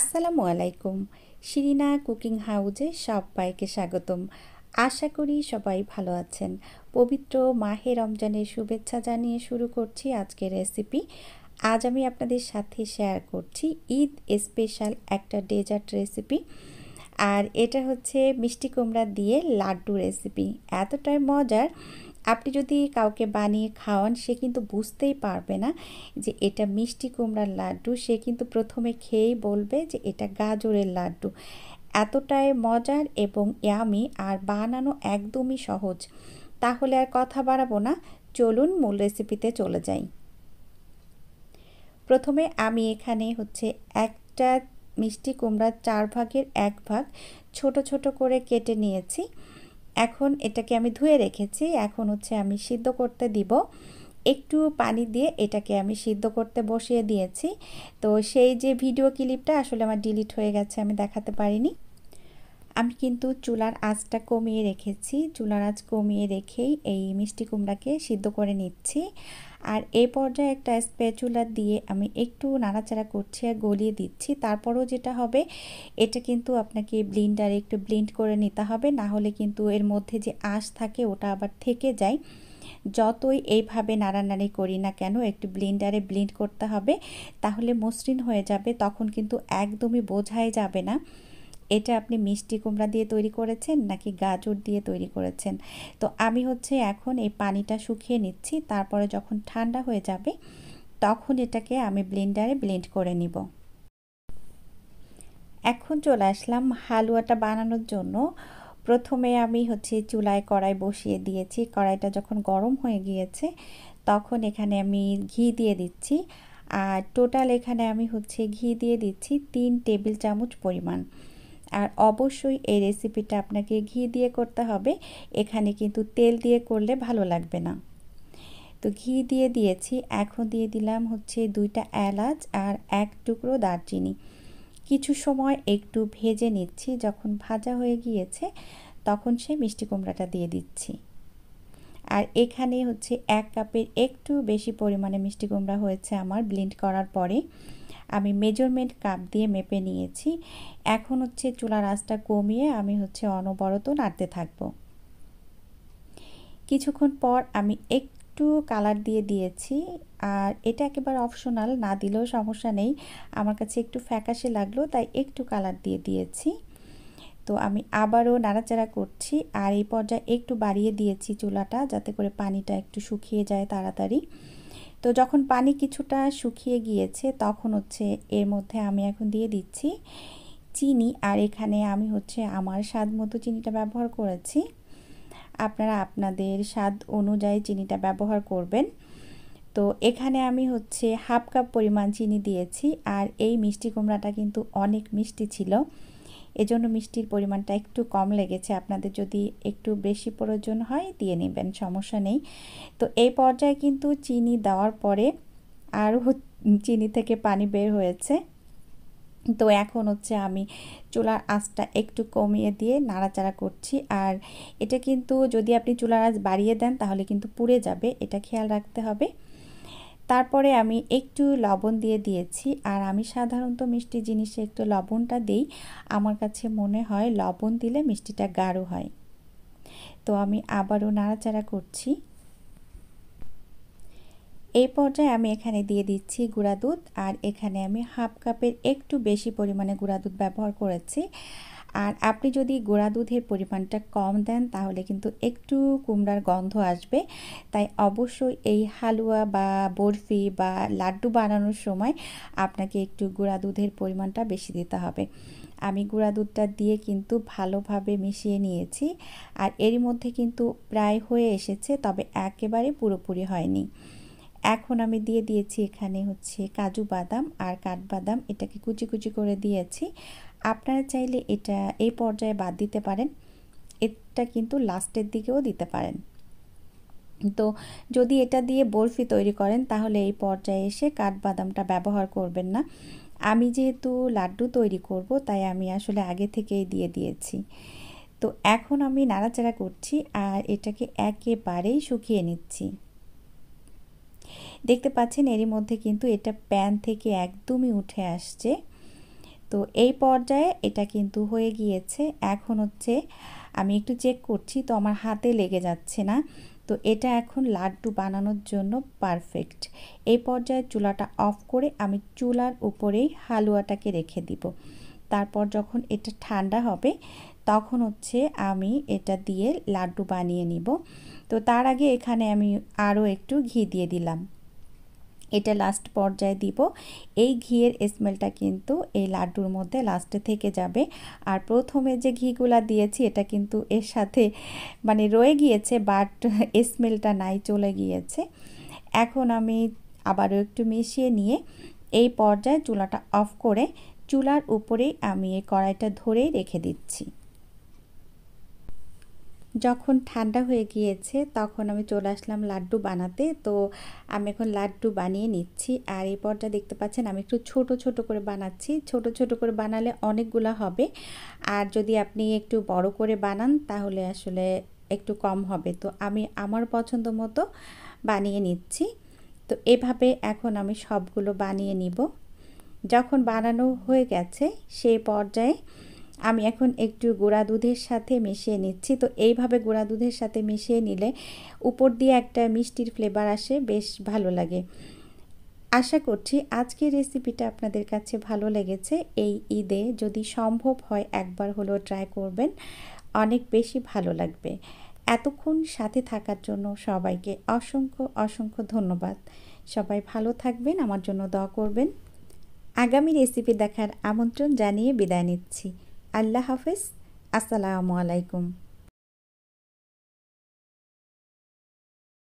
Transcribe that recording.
আসসালামু আলাইকুম। শিরিনা কুকিং হাউজে সবাইকে স্বাগতম। আশা করি সবাই ভালো আছেন। পবিত্র মাহে রমজানের শুভেচ্ছা জানিয়ে শুরু করছি আজকের রেসিপি। আজ আমি আপনাদের সাথে শেয়ার করছি ঈদ স্পেশাল একটা ডেজার্ট রেসিপি। আর এটা হচ্ছে মিষ্টি কুমড়া দিয়ে লাড্ডু রেসিপি। এতটাই মজার, আপনি যদি কাউকে বানিয়ে খাওয়ান সে কিন্তু বুঝতেই পারবে না যে এটা মিষ্টি কুমড়ার লাড্ডু। সে কিন্তু প্রথমে খেয়েই বলবে যে এটা গাজরের লাড্ডু। এতটাই মজার এবং ইয়ামি, আর বানানো একদমই সহজ। তাহলে আর কথা বাড়াবো না, চলুন মূল রেসিপিতে চলে যাই। প্রথমে আমি এখানে হচ্ছে একটা মিষ্টি কুমড়ার 4 ভাগের 1 ভাগ ছোট ছোট করে কেটে নিয়েছি। এখন এটাকে আমি ধুয়ে রেখেছি। এখন হচ্ছে আমি সিদ্ধ করতে দিব। একটু পানি দিয়ে এটাকে আমি সিদ্ধ করতে বসিয়ে দিয়েছি। তো সেই যে ভিডিও ক্লিপটা আসলে আমার ডিলিট হয়ে গেছে, আমি দেখাতে পারিনি। আমি কিন্তু চুলার আঁচটা কমিয়ে রেখেছি। চুলার আঁচ কমিয়ে রেখেই এই মিষ্টি কুমড়াকে সিদ্ধ করে নিচ্ছি। আর এই পর্যায়ে একটা স্প্যাচুলা দিয়ে আমি একটু নাড়াচাড়া করছি আর গলিয়ে দিচ্ছি। তারপরও যেটা হবে, এটা কিন্তু আপনাকে ব্লেন্ডারে একটু ব্লেন্ড করে নিতে হবে, না হলে কিন্তু এর মধ্যে যে আঁশ থাকে ওটা আবার থেকে যায়। যতই এইভাবে নাড়ানাড়ি করি না কেন, একটু ব্লেন্ডারে ব্লেন্ড করতে হবে, তাহলে মসৃণ হয়ে যাবে। তখন কিন্তু একদমই বোঝাই যাবে না এটা আপনি মিষ্টি কুমড়া দিয়ে তৈরি করেছেন নাকি গাজর দিয়ে তৈরি করেছেন। তো আমি হচ্ছে এখন এই পানিটা শুকিয়ে নিচ্ছি। তারপরে যখন ঠান্ডা হয়ে যাবে তখন এটাকে আমি ব্লেন্ডারে ব্লেন্ড করে নিব। এখন চলে আসলাম হালুয়াটা বানানোর জন্য। প্রথমে আমি হচ্ছে চুলায় কড়াই বসিয়ে দিয়েছি। কড়াইটা যখন গরম হয়ে গিয়েছে তখন এখানে আমি ঘি দিয়ে দিচ্ছি। আর টোটাল এখানে আমি হচ্ছে ঘি দিয়ে দিচ্ছি 3 টেবিল চামচ পরিমাণ। আর অবশ্যই এই রেসিপিটা আপনাকে ঘি দিয়ে করতে হবে, এখানে কিন্তু তেল দিয়ে করলে ভালো লাগবে না। তো ঘি দিয়ে দিয়েছি। এখন দিয়ে দিলাম হচ্ছে 2টা এলাচ আর 1 টুকরো দারচিনি। কিছু সময় একটু ভেজে নিচ্ছি। যখন ভাজা হয়ে গিয়েছে তখন সেই মিষ্টি কুমড়াটা দিয়ে দিচ্ছি। আর এখানে হচ্ছে 1 কাপের একটু বেশি পরিমাণে মিষ্টি কুমড়া হয়েছে আমার ব্লেন্ড করার পরে। আমি মেজারমেন্ট কাপ দিয়ে মেপে নিয়েছি। এখন হচ্ছে চুলার আঁচটা কমিয়ে আমি হচ্ছে অনবরত নাড়তে থাকব। কিছুক্ষণ পর আমি একটু কালার দিয়ে দিয়েছি। আর এটা একেবারে অপশনাল, না দিলেও সমস্যা নেই। আমার কাছে একটু ফ্যাকাশে লাগলো তাই একটু কালার দিয়ে দিয়েছি। তো আমি আবারও নাড়াচাড়া করছি। আর এই পর্যায়ে একটু বাড়িয়ে দিয়েছি চুলাটা, যাতে করে পানিটা একটু শুকিয়ে যায় তাড়াতাড়ি। তো যখন পানি কিছুটা শুকিয়ে গিয়েছে তখন হচ্ছে এর মধ্যে আমি এখন দিয়ে দিচ্ছি চিনি। আর এখানে আমি হচ্ছে আমার স্বাদ মতো চিনিটা ব্যবহার করেছি। আপনারা আপনাদের স্বাদ অনুযায়ী চিনিটা ব্যবহার করবেন। তো এখানে আমি হচ্ছে হাফ কাপ পরিমাণ চিনি দিয়েছি। আর এই মিষ্টি কুমড়াটা কিন্তু অনেক মিষ্টি ছিল, এজন্য মিষ্টির পরিমাণটা একটু কম লেগেছে। আপনাদের যদি একটু বেশি প্রয়োজন হয় দিয়ে নেবেন, সমস্যা নেই। তো এই পর্যায়ে কিন্তু চিনি দেওয়ার পরে আরও চিনি থেকে পানি বের হয়েছে। তো এখন হচ্ছে আমি চুলার আঁচটা একটু কমিয়ে দিয়ে নাড়াচাড়া করছি। আর এটা কিন্তু যদি আপনি চুলার আঁচ বাড়িয়ে দেন তাহলে কিন্তু পুড়ে যাবে, এটা খেয়াল রাখতে হবে। তারপরে আমি একটু লবণ দিয়ে দিয়েছি। আর আমি সাধারণত মিষ্টি জিনিসে একটু লবণটা দিই, আমার কাছে মনে হয় লবণ দিলে মিষ্টিটা গাঢ় হয়। তো আমি আবারও নাড়াচাড়া করছি। এই পর্যায়ে আমি এখানে দিয়ে দিচ্ছি গুঁড়া দুধ। আর এখানে আমি হাফ কাপের একটু বেশি পরিমাণে গুঁড়া দুধ ব্যবহার করেছি। আর আপনি যদি গুঁড়া দুধের পরিমাণটা কম দেন তাহলে কিন্তু একটু কুমড়ার গন্ধ আসবে। তাই অবশ্যই এই হালুয়া বা বরফি বা লাড্ডু বানানোর সময় আপনাকে একটু গুঁড়া দুধের পরিমাণটা বেশি দিতে হবে। আমি গুঁড়া দুধটা দিয়ে কিন্তু ভালোভাবে মিশিয়ে নিয়েছি। আর এরই মধ্যে কিন্তু প্রায় হয়ে এসেছে, তবে একেবারে পুরোপুরি হয়নি। এখন আমি দিয়ে দিয়েছি এখানে হচ্ছে কাজু বাদাম আর কাঠবাদাম, এটাকে কুচি কুচি করে দিয়েছি। আপনারা চাইলে এটা এই পর্যায়ে বাদ দিতে পারেন, এটা কিন্তু লাস্টের দিকেও দিতে পারেন। তো যদি এটা দিয়ে বরফি তৈরি করেন তাহলে এই পর্যায়ে এসে কাঠবাদামটা ব্যবহার করবেন না। আমি যেহেতু লাড্ডু তৈরি করব তাই আমি আসলে আগে থেকেই দিয়ে দিয়েছি। তো এখন আমি নাড়াচাড়া করছি আর এটাকে একেবারেই শুকিয়ে নিচ্ছি। দেখতে পাচ্ছেন এরই মধ্যে কিন্তু এটা প্যান থেকে একদমই উঠে আসছে। তো তো এই পর্যায়ে এটা কিন্তু হয়ে গিয়েছে। এখন হচ্ছে আমি একটু চেক করছি, তো আমার হাতে লেগে যাচ্ছে না। তো এটা এখন লাড্ডু বানানোর জন্য পারফেক্ট। এই পর্যায়ে চুলাটা অফ করে আমি চুলার উপরেই হালুয়াটাকে রেখে দিব। তারপর যখন এটা ঠান্ডা হবে তখন হচ্ছে আমি এটা দিয়ে লাড্ডু বানিয়ে নিব। তো তার আগে এখানে আমি আরও একটু ঘি দিয়ে দিলাম। এটা লাস্ট পর্যায়ে দিব। এই ঘিয়ের স্মেলটা কিন্তু এই লাড্ডুর মধ্যে লাস্টে থেকে যাবে। আর প্রথমে যে ঘিগুলা দিয়েছি এটা কিন্তু এর সাথে মানে রয়ে গিয়েছে, বাট স্মেলটা নাই, চলে গিয়েছে। এখন আমি আবারও একটু মিশিয়ে নিয়ে এই পর্যায়ে চুলাটা অফ করে চুলার উপরেই আমি এই কড়াইটা ধরেই রেখে দিচ্ছি। যখন ঠান্ডা হয়ে গিয়েছে তখন আমি চলে আসলাম লাড্ডু বানাতে। তো আমি এখন লাড্ডু বানিয়ে নিচ্ছি। আর এই পর্যায়ে দেখতে পাচ্ছেন আমি একটু ছোট ছোট করে বানাচ্ছি। ছোট ছোট করে বানালে অনেকগুলো হবে, আর যদি আপনি একটু বড় করে বানান তাহলে আসলে একটু কম হবে। তো আমি আমার পছন্দ মতো বানিয়ে নিচ্ছি। তো এভাবে এখন আমি সবগুলো বানিয়ে নিব। যখন বানানো হয়ে গেছে সেই পর্যায়ে আমি এখন একটু গুঁড়া দুধের সাথে মিশিয়ে নিচ্ছি। তো এইভাবে গুঁড়া দুধের সাথে মিশিয়ে নিলে উপর দিয়ে একটা মিষ্টির ফ্লেভার আসে, বেশ ভালো লাগে। আশা করছি আজকের রেসিপিটা আপনাদের কাছে ভালো লেগেছে। এই ঈদে যদি সম্ভব হয় একবার হলেও ট্রাই করবেন, অনেক বেশি ভালো লাগবে। এতক্ষণ সাথে থাকার জন্য সবাইকে অসংখ্য অসংখ্য ধন্যবাদ। সবাই ভালো থাকবেন, আমার জন্য দোয়া করবেন। আগামী রেসিপি দেখার আমন্ত্রণ জানিয়ে বিদায় নিচ্ছি। আল্লাহ হাফেজ। আসসালামু আলাইকুম।